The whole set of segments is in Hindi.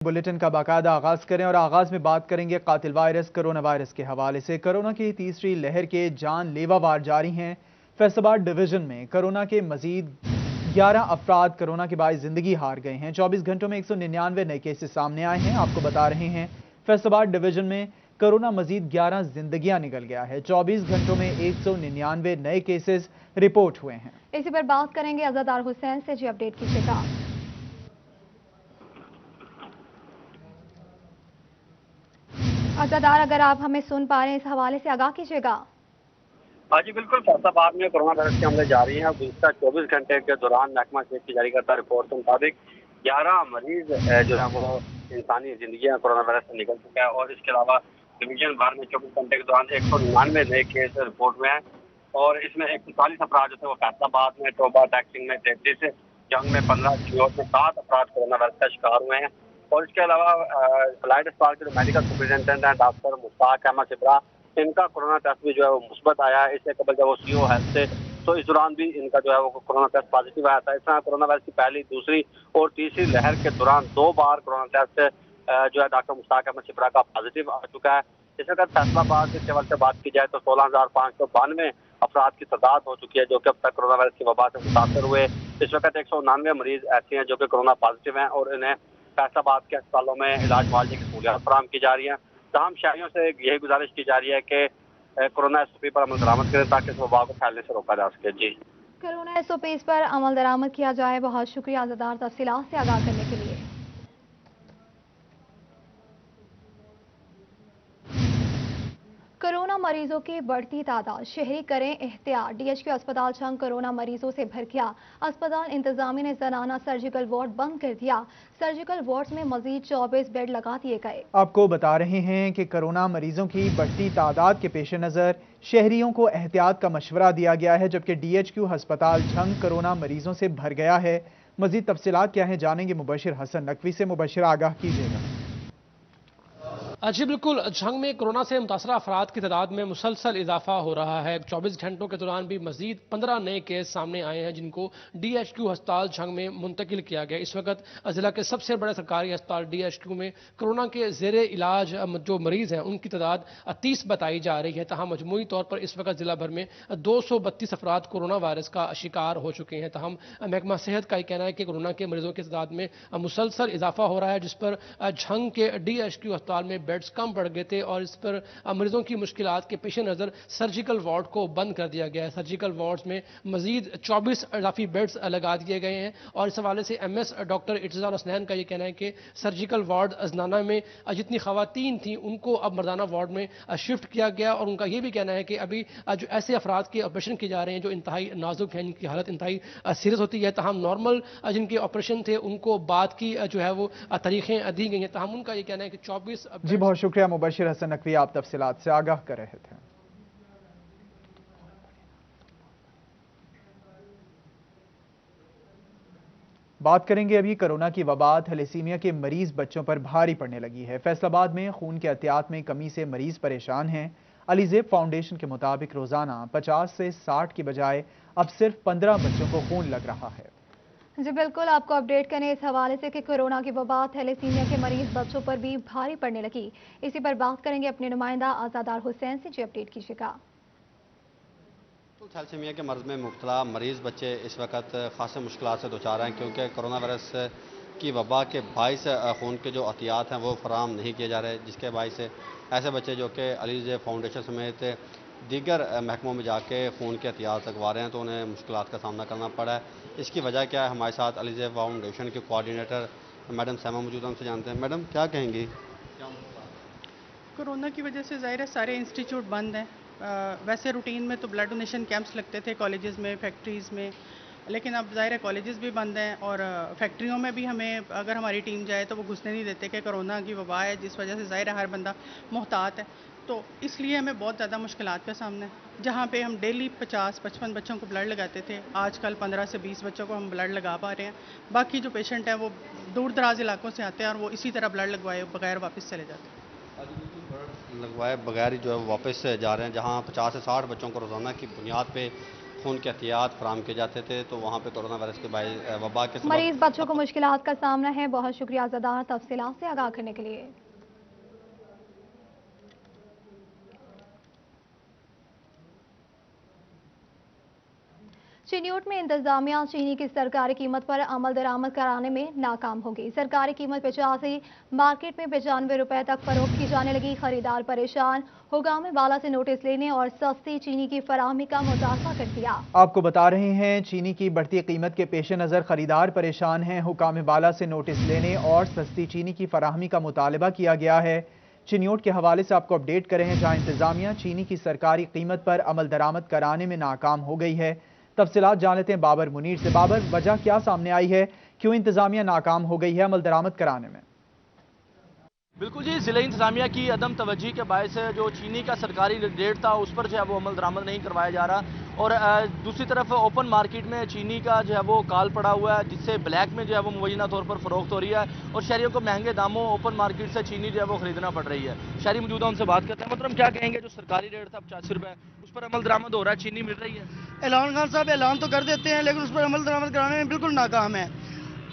बुलेटिन का बाकायदा आगाज करें और आगाज में बात करेंगे कातिल वायरस कोरोना वायरस के हवाले से। कोरोना की तीसरी लहर के जानलेवा वार जारी हैं। फैसलाबाद डिवीजन में कोरोना के मजीद 11 अफराद कोरोना के बायस जिंदगी हार गए हैं। 24 घंटों में 199 नए केसेस सामने आए हैं। आपको बता रहे हैं फैसलाबाद डिवीजन में कोरोना मजीद 11 जिंदगियां निकल गया है। 24 घंटों में 199 नए केसेस रिपोर्ट हुए हैं। इसी पर बात करेंगे अज़ादार हुसैन से। जी अपडेट कीजिएगा। अज़ादार, अगर आप हमें सुन पा रहे हैं, इस हवाले से आगाह कीजिएगा। हाँ जी बिल्कुल, फैसलाबाद में कोरोना वायरस के हमले जारी हैं। गुज़श्ता 24 घंटे के दौरान महकमा सेहत की जारी करता रिपोर्ट के मुताबिक 11 मरीज जो है वो इंसानी जिंदगियां कोरोना वायरस से निकल चुका है और इसके अलावा डिवीजन भर में 24 घंटे के दौरान 199 नए केस रिपोर्ट हुए हैं और इसमें 140 अफराद जो थे वो फैसलाबाद में, टोबा टैक्सिंग में 33, जंग में 15, चियोट में 7 अफराद कोरोना वायरस का शिकार हुए हैं। और इसके अलावा अलाइड अस्पताल के जो मेडिकल सुपरिटेंडेंट हैं डॉक्टर मुश्ताक अहमद सिब्रा, इनका कोरोना टेस्ट भी जो है वो मुस्बत आया है। इससे कबल जब वो सीओ हेल्थ से, तो इस दौरान भी इनका जो है वो कोरोना टेस्ट पॉजिटिव आया था। इस तरह कोरोना वायरस की पहली, दूसरी और तीसरी लहर के दौरान 2 बार कोरोना टेस्ट जो है डॉक्टर मुश्ताक अहमद सिब्रा का पॉजिटिव आ चुका है। इस वक्त फैसलाबाद के लेवल से बात की जाए तो 16,592 अफराद की तादाद हो चुकी है जो कि अब तक कोरोना वायरस की वबा से मुतासर हुए। इस वक्त 199 मरीज ऐसे हैं जो कि कोरोना पॉजिटिव हैं और इन्हें फैसलाबाद के अस्पतालों में इलाज मुआवजे की सहूलियात फराहम की जा रही हैं। तमाम शहरियों से यही गुजारिश की जा रही है कि कोरोना एसओपी पर अमल दरामद करें ताकि इस वबा को फैलने से रोका जा सके। जी, कोरोना एसओपीज पर अमल दरामद किया जाए। बहुत शुक्रिया अज़ादार, तफसीलात से आगाह करने के लिए। कोरोना मरीजों की बढ़ती तादाद, शहरी करें एहतियात। डीएचक्यू अस्पताल छंग कोरोना मरीजों से भर गया। अस्पताल इंतजामिया ने जनाना सर्जिकल वार्ड बंद कर दिया। सर्जिकल वार्ड में मजीद 24 बेड लगा दिए गए। आपको बता रहे हैं कि कोरोना मरीजों की बढ़ती तादाद के पेश नज़र शहरियों को एहतियात का मशवरा दिया गया है, जबकि डीएचक्यू अस्पताल छंग कोरोना मरीजों से भर गया है। मजीद तफसीलात क्या है जानेंगे मुबशिर हसन नकवी से। मुबशिर, आगाह कीजिएगा। जी बिल्कुल, झंग में कोरोना से मुतासर अफराद की तादाद में मुसलसल इजाफा हो रहा है। 24 घंटों के दौरान भी मजीद 15 नए केस सामने आए हैं जिनको डीएचक्यू अस्पताल झंग में मुंतकिल किया गया। इस वक्त जिला के सबसे बड़े सरकारी अस्पताल डीएचक्यू में कोरोना के जेरे इलाज जो मरीज हैं उनकी तादाद 30 बताई जा रही है। तहाँ मजमूई तौर पर इस वक्त जिला भर में 232 अफराद कोरोना वायरस का शिकार हो चुके हैं। तहम महकमा सेहत का कहना है कि कोरोना के मरीजों की तादाद में मुसलसल इजाफा हो रहा है, जिस पर झंग के डीएचक्यू अस्पताल में बेड्स कम पड़ गए थे और इस पर मरीजों की मुश्किलात के पेश नज़र सर्जिकल वार्ड को बंद कर दिया गया है। सर्जिकल वार्ड्स में मजीद 24 इजाफी बेड्स लगा दिए गए हैं और इस हवाले से एमएस डॉक्टर इर्तिज़ा हसनैन का ये कहना है कि सर्जिकल वार्ड अजनाना में जितनी खवातीन थी उनको अब मर्दाना वार्ड में शिफ्ट किया गया और उनका ये भी कहना है कि अभी जो ऐसे अफराद के ऑपरेशन किए जा रहे हैं जो इंतहाई नाजुक हैं, जिनकी हालत इंतहाई सीरियस होती है, तहम नॉर्मल जिनके ऑपरेशन थे उनको बाद की जो है वो तारीखें दी गई हैं। तहम उनका ये कहना है कि 24। जी बहुत शुक्रिया मुबशिर हसन नकवी, आप तफसीलात से आगाह कर रहे थे। बात करेंगे अभी कोरोना की वबा थैलेसीमिया के मरीज बच्चों पर भारी पड़ने लगी है। फैसलाबाद में खून के एहतियात में कमी से मरीज परेशान हैं। अलीजेब फाउंडेशन के मुताबिक रोजाना 50 से 60 की बजाय अब सिर्फ 15 बच्चों को खून लग रहा है। जी बिल्कुल, आपको अपडेट करें इस हवाले से कि कोरोना की वबा थैलेसीमिया के मरीज बच्चों पर भी भारी पड़ने लगी। इसी पर बात करेंगे अपने नुमाइंदा अज़ादार हुसैन से। जी अपडेट कीजिएगा। थैलेसीमिया के मर्ज में मुब्तला मरीज़ बच्चे इस वक्त खासी मुश्किलात से दो चार हैं क्योंकि कोरोना वायरस की वबा के बाइस खून के जो एहतियात हैं वो फराहम नहीं किए जा रहे, जिसके बाइस ऐसे बच्चे जो कि अलीजेब फाउंडेशन समेत दीगर महकमों में जाके खून के एहतियात लगवा रहे हैं तो उन्हें मुश्किलात का सामना करना पड़ा है। इसकी वजह क्या है, हमारे साथ अलीजेब फाउंडेशन के कोऑर्डिनेटर मैडम सैमा मौजूद, हमसे जानते हैं। मैडम क्या कहेंगी? कोरोना की वजह से ज़ाहिर है सारे इंस्टीट्यूट बंद हैं। वैसे रूटीन में तो ब्लड डोनेशन कैंप्स लगते थे कॉलेजेस में, फैक्ट्रीज़ में, लेकिन अब ज़ाहिर है कॉलेजेस भी बंद हैं और फैक्ट्रियों में भी हमें अगर हमारी टीम जाए तो वो घुसने नहीं देते कि कोरोना की वबा है, जिस वजह से ज़ाहिर है हर बंदा मोहतात है। तो इसलिए हमें बहुत ज़्यादा मुश्किलात का सामना है। जहाँ पे हम डेली 50-55 बच्चों को ब्लड लगाते थे, आजकल 15 से 20 बच्चों को हम ब्लड लगा पा रहे हैं। बाकी जो पेशेंट हैं वो दूर दराज इलाकों से आते हैं और वो इसी तरह ब्लड लगवाए बगैर वापस चले जाते हैं। लगवाए बगैर ही जो है वापस जा रहे हैं, जहां 50 से 60 बच्चों को रोज़ाना की बुनियाद पे खून के एहतियात फराम किए जाते थे, तो वहाँ पे कोरोना वायरस के वबा के सबब मरीज बच्चों को मुश्किलात का सामना है। बहुत शुक्रिया ज़दार तफसीलात से आगाह करने के लिए। चिन्यूट में इंतजामिया चीनी की सरकारी कीमत पर अमल दरामद कराने में नाकाम होगी। सरकारी कीमत 85, मार्केट में 95 रुपए तक फरोख्त की जाने लगी। खरीदार परेशान, हुकाम बाला से नोटिस लेने और सस्ती चीनी की फराहमी का मुतालबा कर दिया। आपको बता रहे हैं, चीनी की बढ़ती कीमत के पेश नज़र खरीदार परेशान हैं। हुकाम बाला से नोटिस लेने और सस्ती चीनी की फराहमी का मुतालबा किया गया है। चिन्यूट के हवाले से आपको अपडेट करें हैं, जहां इंतजामिया चीनी की सरकारी कीमत पर अमल दरामद कराने में नाकाम हो गई है। तफसीलात जान लेते हैं बाबर मुनीर से। बाबर, वजह क्या सामने आई है, क्यों इंतजामिया नाकाम हो गई है अमल दरामद कराने में? बिल्कुल जी, ज़िले इंतजामिया की अदम तवज्जी के बायस जो चीनी का सरकारी रेट था उस पर जो है वो अमल दरामद नहीं करवाया जा रहा, और दूसरी तरफ ओपन मार्केट में चीनी का जो है वो काल पड़ा हुआ है, जिससे ब्लैक में जो है वो मुबैना तौर पर फरोख्त हो रही है और शहरियों को महंगे दामों ओपन मार्केट से चीनी जो है वो खरीदना पड़ रही है। शहरी मौजूदा उनसे बात करते हैं। मतलब क्या कहेंगे, जो सरकारी रेट था 85 रुपये, उस पर अमल दरामद हो रहा है, चीनी मिल रही है? इमरान खान साहब ऐलान तो कर देते हैं, लेकिन उस पर अमल दरामद कराने में बिल्कुल नाकाम है।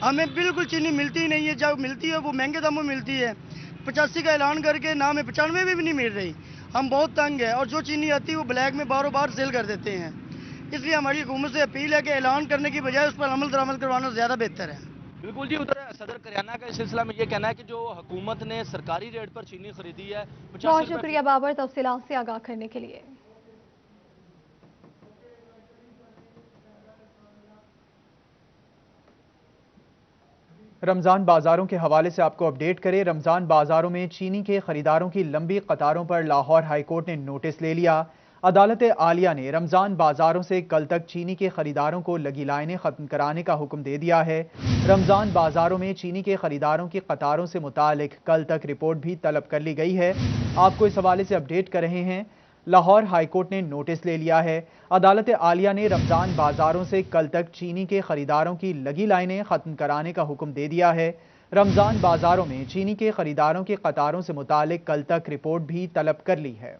हमें बिल्कुल चीनी मिलती ही नहीं है, जब मिलती है वो महंगे दामों में मिलती है। 85 का ऐलान करके ना हमें 95 में भी नहीं मिल रही। हम बहुत तंग है, और जो चीनी आती है वो ब्लैक में बारों बार सेल कर देते हैं। इसलिए हमारी हुकूमत से अपील है कि ऐलान करने की बजाय उस पर अमल दरामद करवाना ज़्यादा बेहतर है। बिल्कुल जी, उधर सदर करियाना का इस सिलसिला में ये कहना है कि जो हुकूमत ने सरकारी रेट पर चीनी खरीदी है। बहुत शुक्रिया बाबर तफसीलात से आगाह करने के लिए। रमज़ान बाजारों के हवाले से आपको अपडेट करें। रमज़ान बाजारों में चीनी के खरीदारों की लंबी कतारों पर लाहौर हाईकोर्ट ने नोटिस ले लिया। अदालत आलिया ने रमज़ान बाजारों से कल तक चीनी के खरीदारों को लगी लाइनें ख़त्म कराने का हुक्म दे दिया है। रमज़ान बाजारों में चीनी के खरीदारों की कतारों से मुतालिक कल तक रिपोर्ट भी तलब कर ली गई है। आपको इस हवाले से अपडेट कर रहे हैं, लाहौर हाईकोर्ट ने नोटिस ले लिया है। अदालत आलिया ने रमज़ान बाजारों से कल तक चीनी के खरीदारों की लगी लाइनें ख़त्म कराने का हुक्म दे दिया है। रमज़ान बाजारों में चीनी के खरीदारों की कतारों से मुतालिक कल तक रिपोर्ट भी तलब कर ली है।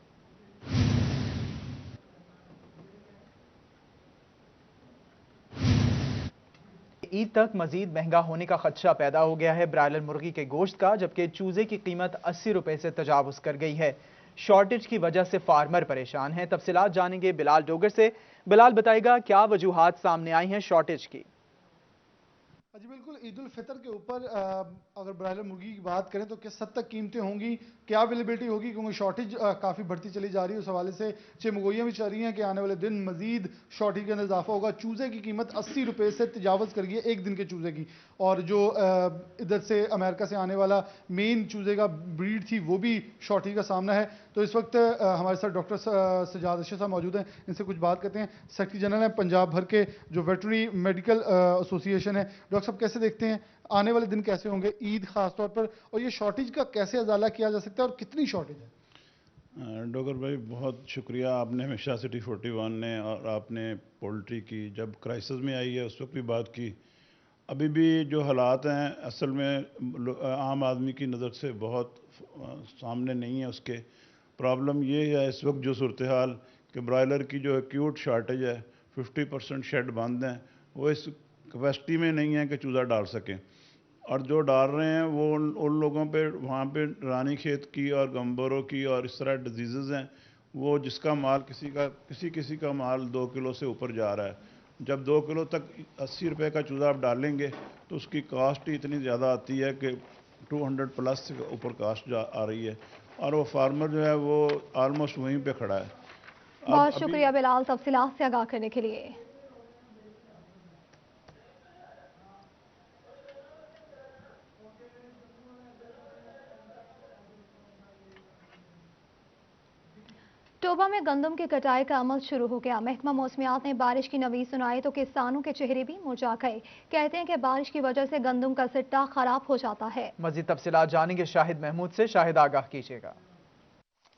ईद तक मजीद महंगा होने का खदशा पैदा हो गया है ब्रायलर मुर्गी के गोश्त का, जबकि चूजे की कीमत 80 रुपए से तजावुज कर गई है। शॉर्टेज की वजह से फार्मर परेशान हैं। तफसीलात जानेंगे बिलाल डोगर से। बिलाल, बताएगा क्या वजूहात सामने आई हैं शॉर्टेज की? जी बिल्कुल, ईद उल फितर के ऊपर अगर ब्रायलर मुर्गी की बात करें तो किस हद तक कीमतें होंगी, क्या अवेलेबिलिटी होगी, क्योंकि शॉर्टेज काफ़ी बढ़ती चली जा रही है। उस हवाले से चिमगोइयाँ भी चल रही हैं कि आने वाले दिन मजीद शॉर्टेज के अंदर इजाफा होगा। चूज़े की कीमत 80 रुपये से तजावज़ कर गई है एक दिन के चूज़े की, और जो इधर से अमेरिका से आने वाला मेन चूज़े का ब्रीड थी वो भी शॉर्टेज का सामना है। तो इस वक्त हमारे साथ डॉक्टर सजाद अशरफ साहब मौजूद हैं, इनसे कुछ बात करते हैं। सेक्रेटरी जनरल हैं पंजाब भर के जो वेटरनरी मेडिकल एसोसिएशन है। डॉक्टर साहब, कैसे देखते हैं आने वाले दिन कैसे होंगे, ईद खास तौर पर, और ये शॉर्टेज का कैसे अजाला किया जा सकता है और कितनी शॉर्टेज है? डॉक्टर भाई, बहुत शुक्रिया। आपने हमेशा सिटी 41 ने और आपने पोल्ट्री की जब क्राइसिस में आई है उस वक्त भी बात की। अभी भी जो हालात हैं असल में आम आदमी की नज़र से बहुत सामने नहीं है। उसके प्रॉब्लम ये है इस वक्त जो सूरत हाल कि ब्रायलर की जो एक्यूट शार्टेज है, 50% शेड बंद हैं, वो इस कैपेसिटी में नहीं है कि चूज़ा डाल सकें, और जो डाल रहे हैं वो उन लोगों पे वहाँ पे रानी खेत की और गंबरों की और इस तरह डिजीज़ हैं, वो जिसका माल किसी का माल 2 किलो से ऊपर जा रहा है। जब 2 किलो तक 80 रुपये का चूज़ा आप डालेंगे तो उसकी कास्ट ही इतनी ज़्यादा आती है कि 200 प्लस से ऊपर कास्ट आ रही है, और वो फार्मर जो है वो ऑलमोस्ट वहीं पे खड़ा है। बहुत शुक्रिया बिलाल तफसीलात से आगाह करने के लिए। टोबा में गंदम की कटाई का अमल शुरू हो गया। महकमा मौसमियात ने बारिश की नवीद सुनाई तो किसानों के चेहरे भी मुरझा गए। कहते हैं कि बारिश की वजह से गंदम का सिट्टा खराब हो जाता है। मजीद तफसीलात जानेंगे शाहिद महमूद से। शाहिद, आगाह कीजिएगा।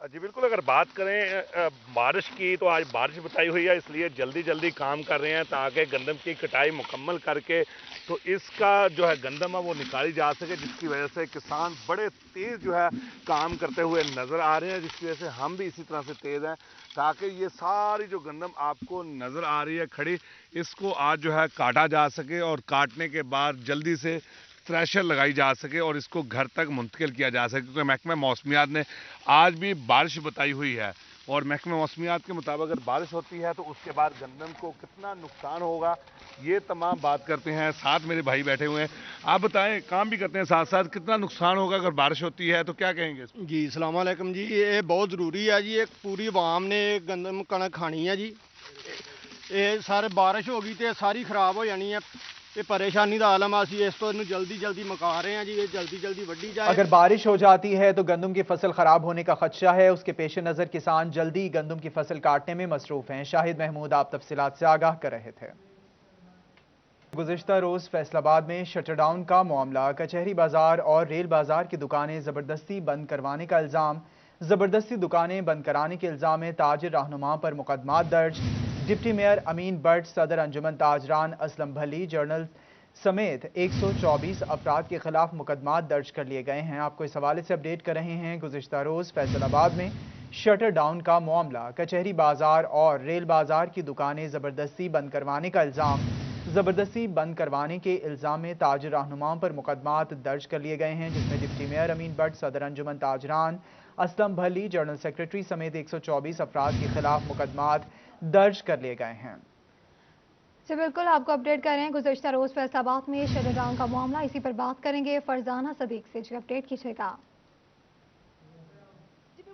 जी बिल्कुल, अगर बात करें बारिश की तो आज बारिश बताई हुई है, इसलिए जल्दी जल्दी काम कर रहे हैं ताकि गंदम की कटाई मुकम्मल करके तो इसका जो है गंदम है वो निकाली जा सके, जिसकी वजह से किसान बड़े तेज़ जो है काम करते हुए नज़र आ रहे हैं, जिसकी वजह से हम भी इसी तरह से तेज़ हैं ताकि ये सारी जो गंदम आपको नज़र आ रही है खड़ी, इसको आज जो है काटा जा सके और काटने के बाद जल्दी से थ्रेशर लगाई जा सके और इसको घर तक मुंतकिल किया जा सके, क्योंकि महकमा मौसमियात ने आज भी बारिश बताई हुई है और महकमा मौसमियात के मुताबिक अगर बारिश होती है तो उसके बाद गंदम को कितना नुकसान होगा, ये तमाम बात करते हैं। साथ मेरे भाई बैठे हुए हैं, आप बताएं, काम भी करते हैं साथ साथ, कितना नुकसान होगा अगर बारिश होती है तो क्या कहेंगे? जी अस्सलाम वालेकुम जी, ये बहुत ज़रूरी है जी, एक पूरी आवाम ने गंदम कणक खानी है जी, ये सारे बारिश होगी तो सारी खराब हो जानी है, ये परेशानी का आलम असी इस तो जल्दी जल्दी मुका रहे हैं जी, ये जल्दी जल्दी वड्डी जाए। अगर बारिश हो जाती है तो गंदम की फसल खराब होने का खदशा है, उसके पेश नज़र किसान जल्दी गंदम की फसल काटने में मसरूफ हैं। शाहिद महमूद आप तफसीलात से आगाह कर रहे थे। गुज़िश्ता रोज फैसलाबाद में शटरडाउन का मामला, कचहरी बाजार और रेल बाजार की दुकानें जबरदस्ती बंद करवाने का इल्जाम, जबरदस्ती दुकानें बंद कराने के इल्जाम में ताजिर रहनुमा पर मुकदमा दर्ज। डिप्टी मेयर अमीन बट, सदर अंजुमन ताजरान असलम भली, जर्नल समेत 124 अफराद के खिलाफ मुकदमा दर्ज कर लिए गए हैं। आपको इस हवाले से अपडेट कर रहे हैं। गुज़िश्ता रोज फैसलाबाद में शटर डाउन का मामला, कचहरी बाजार और रेल बाजार की दुकानें जबरदस्ती बंद करवाने का इल्जाम, जबरदस्ती बंद करवाने के इल्जाम में ताजिर रहनुमाओं पर मुकदमात दर्ज कर लिए गए हैं, जिसमें डिप्टी मेयर अमीन बट, सदर अंजुमन ताजरान असलम भली, जनरल सेक्रेटरी समेत 124 अफराद के खिलाफ मुकदमात दर्ज कर लिए गए हैं। जी बिल्कुल, आपको अपडेट कर रहे हैं गुज़श्ता रोज फैसलाबाद में शटर डाउन का मामला, इसी पर बात करेंगे फरजाना सदीक से। जी अपडेट कीजिएगा।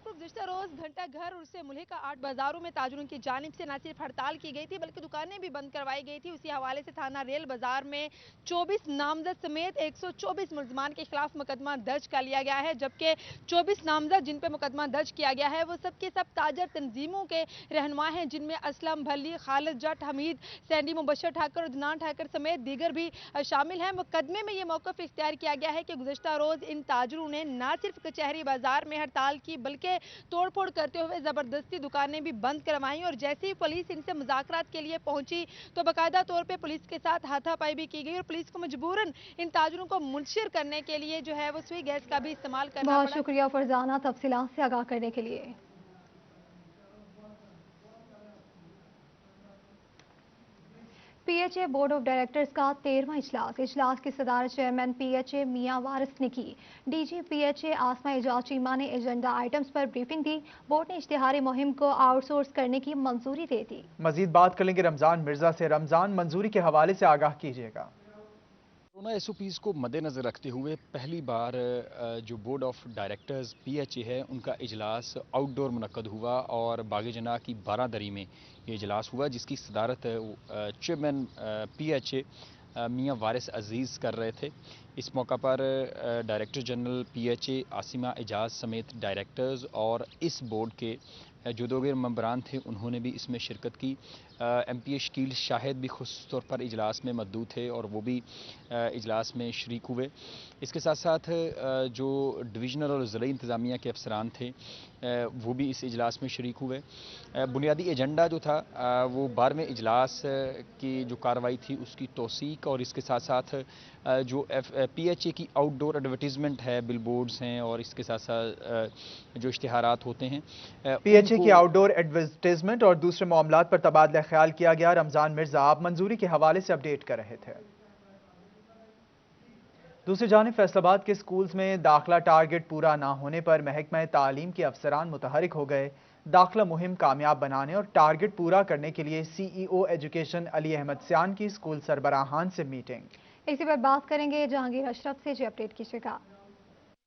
गुज़श्ता रोज घंटा घर और उससे मुल्हिका 8 बाजारों में ताजुरों की जानिब से न सिर्फ हड़ताल की गई थी बल्कि दुकानें भी बंद करवाई गई थी। उसी हवाले से थाना रेल बाजार में 24 नामजद समेत 124 मुलजमान के खिलाफ मुकदमा दर्ज कर लिया गया है, जबकि 24 नामजद जिन पर मुकदमा दर्ज किया गया है वो सब के सब ताजर तंजीमों के रहनुमा हैं, जिनमें असलम भली, खालिद जट, हमीद सैंडी, मुबशर ठाकर, उदनान ठाकर समेत दीगर भी शामिल हैं। मुकदमे में ये मौक़िफ़ इख्तियार किया गया है कि गुज़श्ता रोज इन ताजरों ने न सिर्फ कचहरी बाजार में हड़ताल की बल्कि तोड़फोड़ करते हुए जबरदस्ती दुकानें भी बंद करवाई और जैसे ही पुलिस इनसे मुज़ाकरात के लिए पहुंची तो बाकायदा तौर पे पुलिस के साथ हाथापाई भी की गई और पुलिस को मजबूरन इन ताजरों को मुनशिर करने के लिए जो है वो सुई गैस का भी इस्तेमाल करना पड़ा। बहुत शुक्रिया फरजाना तफसीलात से आगाह करने के लिए। पीएचए बोर्ड ऑफ डायरेक्टर्स का 13वां इजलास की सदारत चेयरमैन पीएचए मियां वारिस ने की। डीजी पीएचए आसमा एजाज चीमा ने एजेंडा आइटम्स पर ब्रीफिंग दी। बोर्ड ने इश्तिहारी मुहिम को आउटसोर्स करने की मंजूरी दे दी। मजीद बात करेंगे रमजान मिर्जा से। रमजान, मंजूरी के हवाले से आगाह कीजिएगा। कोरोना एसओपीज़ को मद्देनज़र रखते हुए पहली बार जो बोर्ड ऑफ डायरेक्टर्स पीएचए है उनका इजलास आउटडोर मुनक्कद हुआ और बाग जना की बारादरी में ये इजलास हुआ, जिसकी सदारत चेयरमैन पीएचए मियां वारिस अजीज़ कर रहे थे। इस मौका पर director general PHA Asima Ejaz समेत डायरेक्टर्स और इस बोर्ड के जो दीगर मेंबरान थे उन्होंने भी इसमें शिरकत की। एमपीए शकील शाहिद भी खुसूस तौर पर इजलास में मौजूद थे और वो भी इजलास में शरीक हुए। इसके साथ साथ जो डिवीज़नल और ज़िला इंतज़ामिया के अफसरान थे वो भी इस इजलास में शरीक हुए। बुनियादी एजेंडा जो था वो 12वें इजलास की जो कार्रवाई थी उसकी तौसीक और इसके साथ साथ जो पीएचए की आउटडोर एडवर्टीज़मेंट है, बिलबोर्ड्स हैं और इसके साथ साथ जो इश्तिहारात होते हैं पीएचए की आउटडोर एडवर्टीजमेंट और दूसरे मामलात पर तबादला ख्याल किया गया। रमजान मिर्जा, आप मंजूरी के हवाले से अपडेट कर रहे थे। दूसरी जानिब फैसलाबाद के स्कूल्स में दाखिला टारगेट पूरा ना होने पर महकमा तालीम के अफसरान मुतहरिक हो गए। दाखिला मुहिम कामयाब बनाने और टारगेट पूरा करने के लिए सीईओ एजुकेशन अली अहमद सियान की स्कूल सरबराहान से मीटिंग। इसी पर बात करेंगे जहांगीर अशरफ से। जी अपडेट कीजिएगा।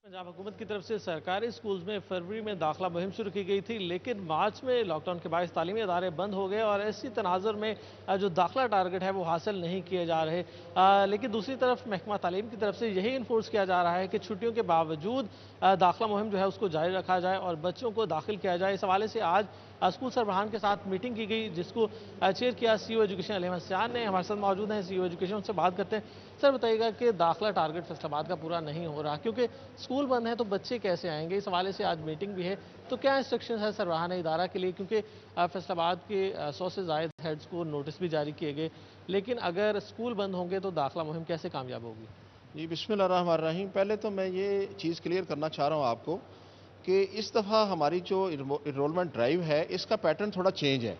पंजाब हुकूमत की तरफ से सरकारी स्कूल्स में फरवरी में दाखिला मुहिम शुरू की गई थी, लेकिन मार्च में लॉकडाउन के बायस तालीमी इदारे बंद हो गए और ऐसी तनाजुर में जो दाखिला टारगेट है वो हासिल नहीं किए जा रहे। लेकिन दूसरी तरफ महकमा तालीम की तरफ से यही इन्फोर्स किया जा रहा है कि छुट्टियों के बावजूद दाखिला मुहिम जो है उसको जारी रखा जाए और बच्चों को दाखिल किया जाए। इस हवाले से आज स्कूल सरबराहान के साथ मीटिंग की गई, जिसको चेयर किया सीईओ एजुकेशन अली अहमद सियान ने। हमारे साथ मौजूद हैं सीईओ एजुकेशन, उनसे बात करते हैं। सर बताइएगा कि दाखिला टारगेट फैसलाबाद का पूरा नहीं हो रहा, क्योंकि स्कूल बंद है तो बच्चे कैसे आएंगे, इस हवाले से आज मीटिंग भी है। तो क्या इंस्ट्रक्शन है सरबराहान इदारा के लिए, क्योंकि फैसलाबाद के 100 से ज़ायद हेड्स को नोटिस भी जारी किए गए, लेकिन अगर स्कूल बंद होंगे तो दाखिला मुहिम कैसे कामयाब होगी? जी बिस्मिल्लाहिर्रहमानिर्रहीम। पहले तो मैं ये चीज़ क्लियर करना चाह रहा हूँ आपको कि इस दफ़ा हमारी जो इनरोलमेंट ड्राइव है इसका पैटर्न थोड़ा चेंज है।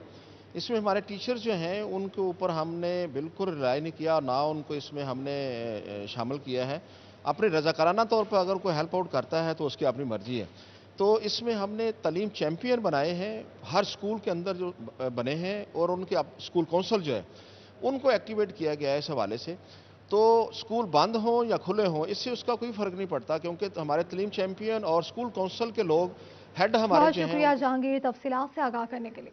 इसमें हमारे टीचर्स जो हैं उनके ऊपर हमने बिल्कुल रिलाय नहीं किया, ना उनको इसमें हमने शामिल किया है। अपनी रज़ाकाराना तौर पर अगर कोई हेल्प आउट करता है तो उसकी अपनी मर्ज़ी है। तो इसमें हमने तालीम चैम्पियन बनाए हैं, हर स्कूल के अंदर जो बने हैं, और उनके स्कूल कौंसल जो है उनको एक्टिवेट किया गया है इस हवाले से। तो स्कूल बंद हों या खुले हों इससे उसका कोई फ़र्क नहीं पड़ता, क्योंकि हमारे तालीम चैम्पियन और स्कूल कौंसल के लोग हेड हमारे बहुत जो हैं। शुक्रिया जहांगीर, तफसीलात से आगाह करने के लिए।